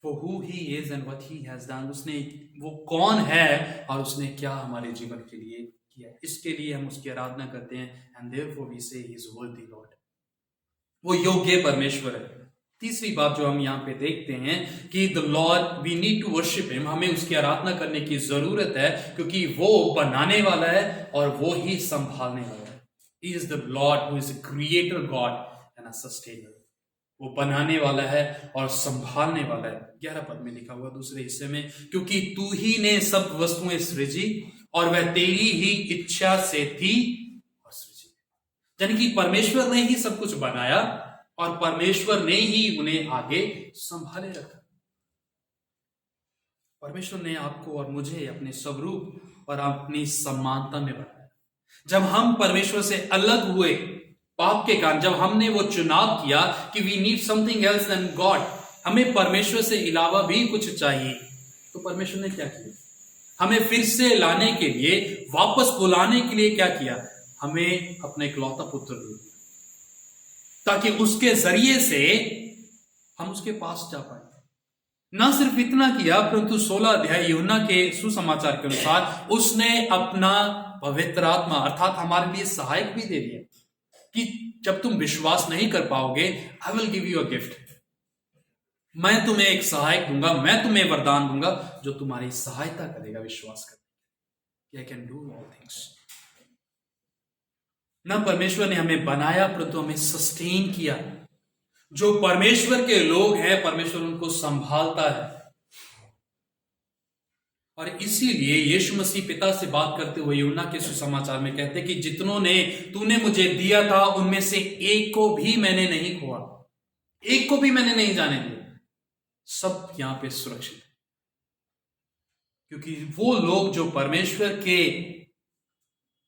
For who he is and what he has done, उसने वो कौन है और उसने क्या हमारे जीवन के लिए किया, इसके लिए हम उसकी आराधना करते हैं। and therefore we say he is worthy Lord, वो योग्य परमेश्वर है। तीसरी बात जो हम यहाँ पे देखते हैं कि the Lord, we need to worship him, हमें उसकी आराधना करने की जरूरत है क्योंकि वो बनाने वाला है और वो ही संभालने वाला है। He is the Lord who is a creator God and a sustainer, वो बनाने वाला है और संभालने वाला है। 11 पद में लिखा हुआ दूसरे हिस्से में, क्योंकि तू ही ने सब वस्तुएं सृजी और वह तेरी ही इच्छा से थी और सृजी। यानी कि परमेश्वर ने ही सब कुछ बनाया और परमेश्वर ने ही उन्हें आगे संभाले रखा। परमेश्वर ने आपको और मुझे अपने स्वरूप और अपनी समानता में बनाया। जब हम परमेश्वर से अलग हुए पाप के कारण, जब हमने वो चुनाव किया कि we need something else than God, हमें परमेश्वर से अलावा भी कुछ चाहिए, तो परमेश्वर ने क्या किया? हमें फिर से लाने के लिए, वापस बुलाने के लिए क्या किया? हमें अपना इकलौता पुत्र दे दिया, ताकि उसके जरिए से हम उसके पास जा पाए। ना सिर्फ इतना किया, परंतु 16 अध्याय यूहन्ना के सुसमाचार के अनुसार उसने अपना पवित्र आत्मा अर्थात हमारे लिए सहायक भी दे दिया, कि जब तुम विश्वास नहीं कर पाओगे, I will give you a gift. मैं तुम्हें एक सहायक दूंगा, मैं तुम्हें वरदान दूंगा जो तुम्हारी सहायता करेगा विश्वास करने। I can do all things. ना परमेश्वर ने हमें बनाया, परंतु हमें सस्टेन किया। जो परमेश्वर के लोग हैं, परमेश्वर उनको संभालता है। और इसीलिए यीशु मसीह पिता से बात करते हुए यूहन्ना के सुसमाचार में कहते हैं कि जितनों ने तूने मुझे दिया था, उनमें से एक को भी मैंने नहीं खोआ, एक को भी मैंने नहीं जाने दिया। सब यहां पे सुरक्षित है, क्योंकि वो लोग जो परमेश्वर के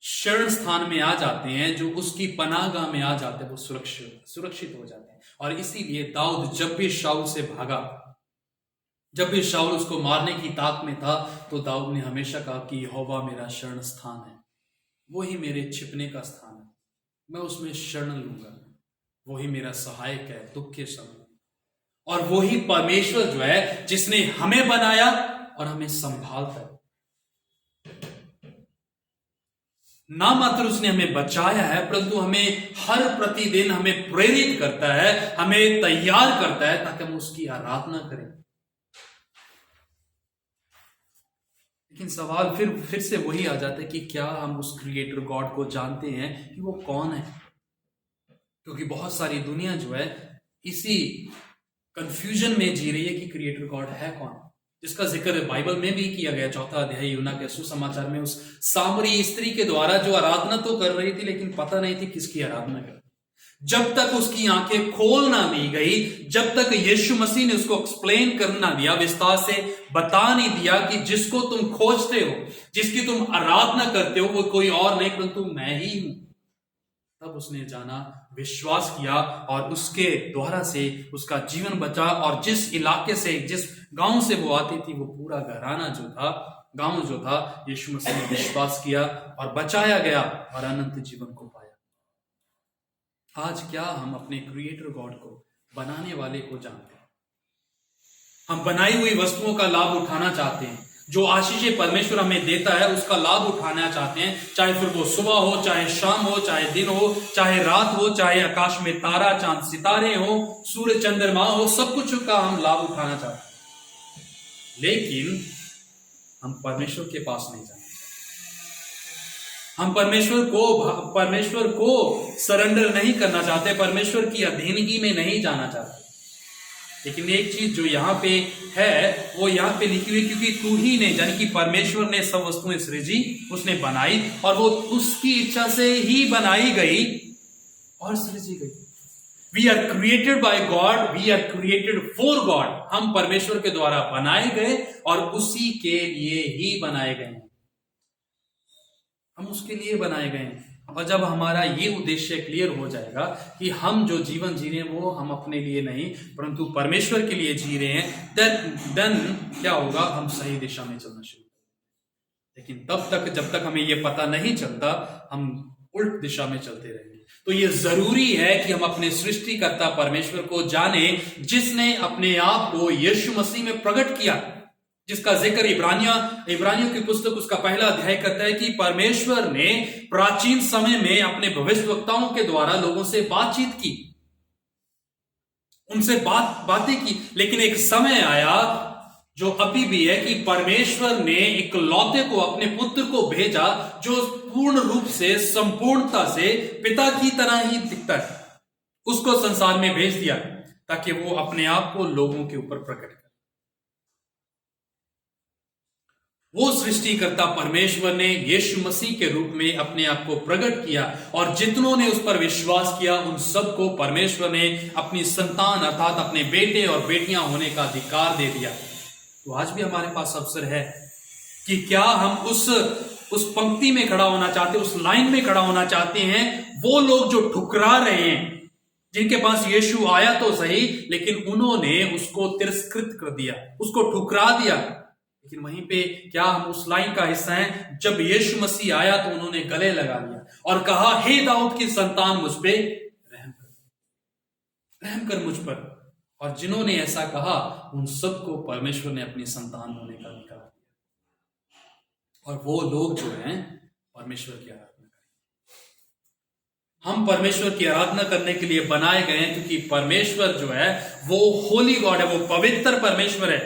शरण स्थान में आ जाते हैं, जो उसकी पनाहगाह में आ जाते हैं, वो सुरक्षित हो जाते हैं। और इसीलिए दाऊद जब भी शाऊल से भागा, जब भी शाऊल उसको मारने की ताक में था, तो दाऊद ने हमेशा कहा कि यहोवा मेरा शरण स्थान है, वही मेरे छिपने का स्थान है, मैं उसमें शरण लूंगा, वही मेरा सहायक है दुख के समय। और वही परमेश्वर जो है, जिसने हमें बनाया और हमें संभालता है। ना मात्र उसने हमें बचाया है, परंतु हमें हर प्रतिदिन हमें प्रेरित करता है, हमें तैयार करता है ताकि हम उसकी आराधना करें। लेकिन सवाल फिर से वही आ जाता है कि क्या हम उस क्रिएटर गॉड को जानते हैं कि वो कौन है? क्योंकि बहुत सारी दुनिया जो है इसी कंफ्यूजन में जी रही है कि क्रिएटर गॉड है कौन, जिसका जिक्र बाइबल में भी किया गया। 4 अध्याय यूहन्ना के सुसमाचार में उस सामरी स्त्री के द्वारा जो आराधना तो कर रही थी, लेकिन पता नहीं थी किसकी आराधना कर। जब तक उसकी आंखें खोल ना दी गई, जब तक यीशु मसीह ने उसको एक्सप्लेन करना दिया, विस्तार से बता नहीं दिया कि जिसको तुम खोजते हो, जिसकी तुम आराधना करते हो, वो कोई और नहीं परंतु मैं ही हूं, तब उसने जाना, विश्वास किया और उसके द्वारा से उसका जीवन बचा। और जिस इलाके से, जिस गांव से वो आती थी, वो पूरा घराना जो था, गांव जो था, यीशु मसीह ने विश्वास किया और बचाया गया और अनंत जीवन को पाया। आज क्या हम अपने क्रिएटर गॉड को, बनाने वाले को जानते हैं? हम बनाई हुई वस्तुओं का लाभ उठाना चाहते हैं, जो आशीषें परमेश्वर हमें देता है उसका लाभ उठाना चाहते हैं, चाहे फिर वो सुबह हो, चाहे शाम हो, चाहे दिन हो, चाहे रात हो, चाहे आकाश में तारा चांद सितारे हो, सूर्य चंद्रमा हो, सब कुछ का हम लाभ उठाना चाहते हैं। लेकिन हम परमेश्वर के पास नहीं जाना चाहते, हम परमेश्वर को सरेंडर नहीं करना चाहते, परमेश्वर की अधीनगी में नहीं जाना चाहते। लेकिन एक चीज जो यहां पे है, वो यहां पे लिखी हुई, क्योंकि तू ही ने, यानी कि परमेश्वर ने सब वस्तुएं सृजी, उसने बनाई, और वो उसकी इच्छा से ही बनाई गई और सृजी गई। We are created by God, we are created for God. हम परमेश्वर के द्वारा बनाए गए और उसी के लिए ही बनाए गए हैं, हम उसके लिए बनाए गए हैं। और जब हमारा ये उद्देश्य क्लियर हो जाएगा कि हम जो जीवन जी रहे हैं वो हम अपने लिए नहीं परंतु परमेश्वर के लिए जी रहे हैं, देन क्या होगा? हम सही दिशा में चलना शुरू करेंगे। लेकिन तब तक, जब तक हमें ये पता नहीं चलता, हम उल्ट दिशा में चलते रहेंगे। तो ये जरूरी है कि हम अपने सृष्टिकर्ता परमेश्वर को जाने, जिसने अपने आप को यीशु मसीह में प्रकट किया, जिसका जिक्र इब्रानियों की पुस्तक उसका पहला अध्याय करता है कि परमेश्वर ने प्राचीन समय में अपने भविष्यवक्ताओं के द्वारा लोगों से बातचीत की, उनसे बातें की। लेकिन एक समय आया जो अभी भी है कि परमेश्वर ने इकलौते को, अपने पुत्र को भेजा, जो पूर्ण रूप से, संपूर्णता से पिता की तरह ही दिखता है, उसको संसार में भेज दिया ताकि वो अपने आप को लोगों के ऊपर प्रकट करे। वो सृष्टिकर्ता परमेश्वर ने यीशु मसीह के रूप में अपने आप को प्रकट किया, और जितनों ने उस पर विश्वास किया उन सबको परमेश्वर ने अपनी संतान अर्थात अपने बेटे और बेटियां होने का अधिकार दे दिया। तो आज भी हमारे पास अवसर है कि क्या हम उस पंक्ति में खड़ा होना चाहते हैं, उस लाइन में खड़ा होना चाहते हैं। वो लोग जो ठुकरा रहे हैं, जिनके पास यीशु आया तो सही, लेकिन उन्होंने उसको तिरस्कृत कर दिया, उसको ठुकरा दिया। लेकिन वहीं पे क्या हम उस लाइन का हिस्सा हैं, जब यीशु मसीह आया तो उन्होंने गले लगा लिया और कहा, हे दाऊद की संतान, मुझ पे रहम कर मुझ पर। और जिन्होंने ऐसा कहा उन सबको परमेश्वर ने अपनी संतान होने का अधिकार दिया। और वो लोग जो हैं परमेश्वर की आराधना करें। हम परमेश्वर की आराधना करने के लिए बनाए गए हैं, क्योंकि परमेश्वर जो है वो होली गॉड है, वो पवित्र परमेश्वर है,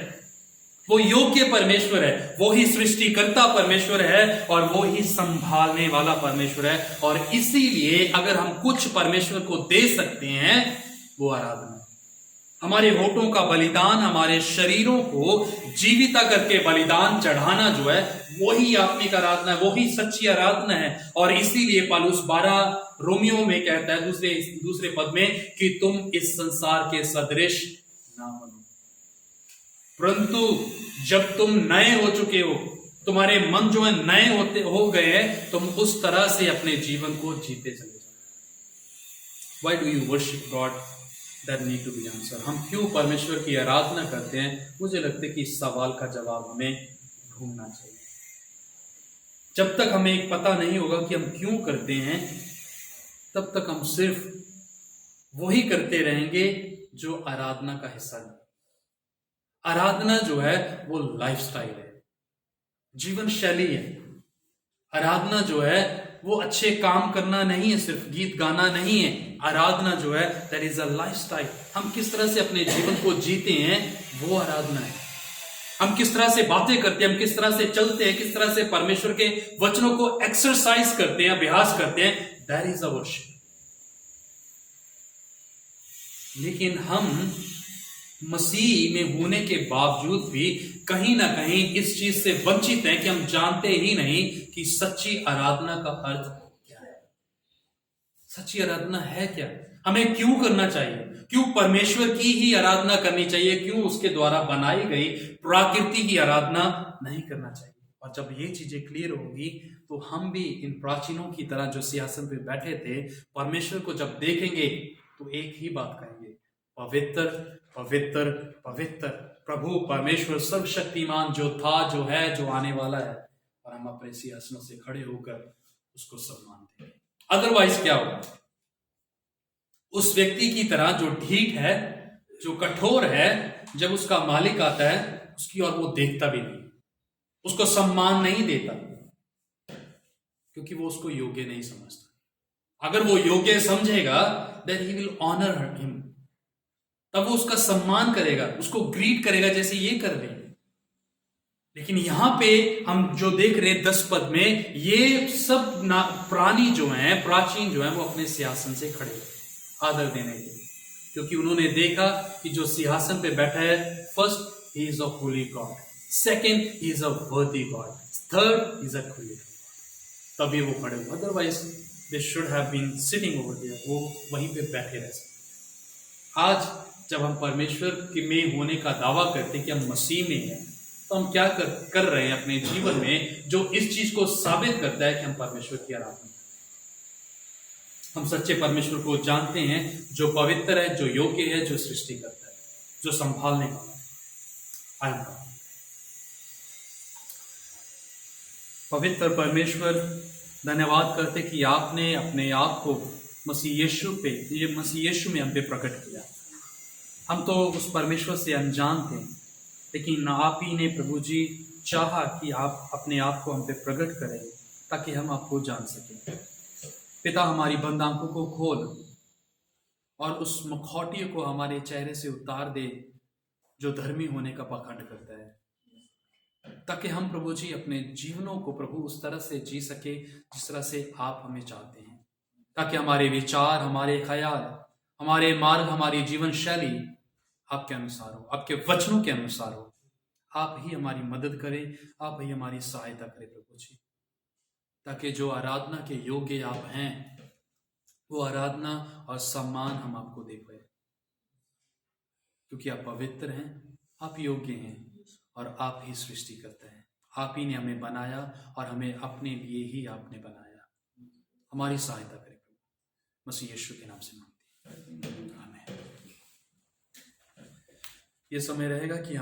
वो योग्य परमेश्वर है, वो ही सृष्टिकर्ता परमेश्वर है और वो ही संभालने वाला परमेश्वर है। और इसीलिए अगर हम कुछ परमेश्वर को दे सकते हैं वो आराधना है। हमारे होठों का बलिदान, हमारे शरीरों को जीविता करके बलिदान चढ़ाना जो है वही आत्मिक आराधना है, वही सच्ची आराधना है। और इसीलिए पौलुस 12 रोमियो में कहता है दूसरे पद में कि तुम इस संसार के सदृश ना बनो, परंतु जब तुम नए हो चुके हो, तुम्हारे मन जो है नए हो गए हैं, तुम उस तरह से अपने जीवन को जीते चले जाओ। Why do you worship God? That need to be answered. हम क्यों परमेश्वर की आराधना करते हैं? मुझे लगता है कि इस सवाल का जवाब हमें ढूंढना चाहिए। जब तक हमें एक पता नहीं होगा कि हम क्यों करते हैं, तब तक हम सिर्फ वही करते रहेंगे जो आराधना का हिस्सा नहीं। आराधना जो है वो लाइफस्टाइल है, जीवन शैली है। आराधना जो है वो अच्छे काम करना नहीं है, सिर्फ गीत गाना नहीं है। आराधना जो है दैट इज अ लाइफस्टाइल। हम किस तरह से अपने जीवन को जीते हैं वो आराधना है। हम किस तरह से बातें करते हैं, हम किस तरह से चलते हैं, किस तरह से परमेश्वर के वचनों को एक्सरसाइज करते हैं, अभ्यास करते हैं, दैट इज अ वर्शिप। लेकिन हम मसीह में होने के बावजूद भी कहीं ना कहीं इस चीज से वंचित हैं कि हम जानते ही नहीं कि सच्ची आराधना का अर्थ क्या है। सच्ची आराधना है क्या? हमें क्यों करना चाहिए? क्यों परमेश्वर की ही आराधना करनी चाहिए? क्यों उसके द्वारा बनाई गई प्रकृति की आराधना नहीं करना चाहिए? और जब ये चीजें क्लियर होगी तो हम भी इन प्राचीनों की तरह जो सिंहासन पे बैठे थे, परमेश्वर को जब देखेंगे तो एक ही बात कहेंगे, पवित्र पवित्र पवित्र प्रभु परमेश्वर सर्वशक्तिमान, जो था, जो है, जो आने वाला है। और हम अपने सिंहासनों से खड़े होकर उसको सम्मान दें। अदरवाइज क्या होगा? उस व्यक्ति की तरह जो ढीठ है, जो कठोर है, जब उसका मालिक आता है उसकी ओर वो देखता भी नहीं, उसको सम्मान नहीं देता, क्योंकि वो उसको योग्य नहीं समझता। अगर वो योग्य समझेगा then he will honor him, तब वो उसका सम्मान करेगा, उसको ग्रीट करेगा जैसे ये कर रहे हैं। लेकिन यहां पे हम जो देख रहे हैं 10 पद में, ये सब प्राणी जो हैं, प्राचीन जो हैं, वो अपने सिंहासन से खड़े आदर देने के, क्योंकि उन्होंने देखा कि जो सिंहासन पे बैठा है, first he is a holy God, second he is a worthy God, third he is a creator. तभी वो खड़े हुए, otherwise they should have been sitting over there, वो वहीं पे बैठे रह सकते। आज जब हम परमेश्वर के में होने का दावा करते हैं कि हम मसीह में हैं, तो हम क्या कर रहे हैं अपने जीवन में जो इस चीज को साबित करता है कि हम परमेश्वर की आराधना, हम सच्चे परमेश्वर को जानते हैं, जो पवित्र है, जो योग्य है, जो सृष्टि करता है, जो संभालने वाला है। पवित्र परमेश्वर, धन्यवाद करते कि आपने अपने आप को मसीह यीशु में हम पे प्रकट किया। हम तो उस परमेश्वर से अनजान थे, लेकिन आप ही ने प्रभु जी चाहा कि आप अपने आप को हम पे प्रकट करें ताकि हम आपको जान सकें। पिता, हमारी बंद आंखों को खोल और उस मखौटे को हमारे चेहरे से उतार दे जो धर्मी होने का पाखंड करता है, ताकि हम प्रभु जी अपने जीवनों को प्रभु उस तरह से जी सके जिस तरह से आप हमें चाहते हैं, ताकि हमारे विचार, हमारे ख्याल, हमारे मार्ग, हमारी जीवन शैली आपके अनुसार हो, आपके वचनों के अनुसार हो। आप ही हमारी मदद करें, आप ही हमारी सहायता करें प्रभु जी, ताकि जो आराधना के योग्य आप हैं वो आराधना और सम्मान हम आपको दे पाए, क्योंकि आप पवित्र हैं, आप योग्य हैं और आप ही सृष्टि करते हैं। आप ही ने हमें बनाया और हमें अपने लिए ही आपने बनाया। हमारी सहायता करें प्रभु, मसीह यीशु के नाम से मांगते हैं, आमीन। ये समय रहेगा कि हम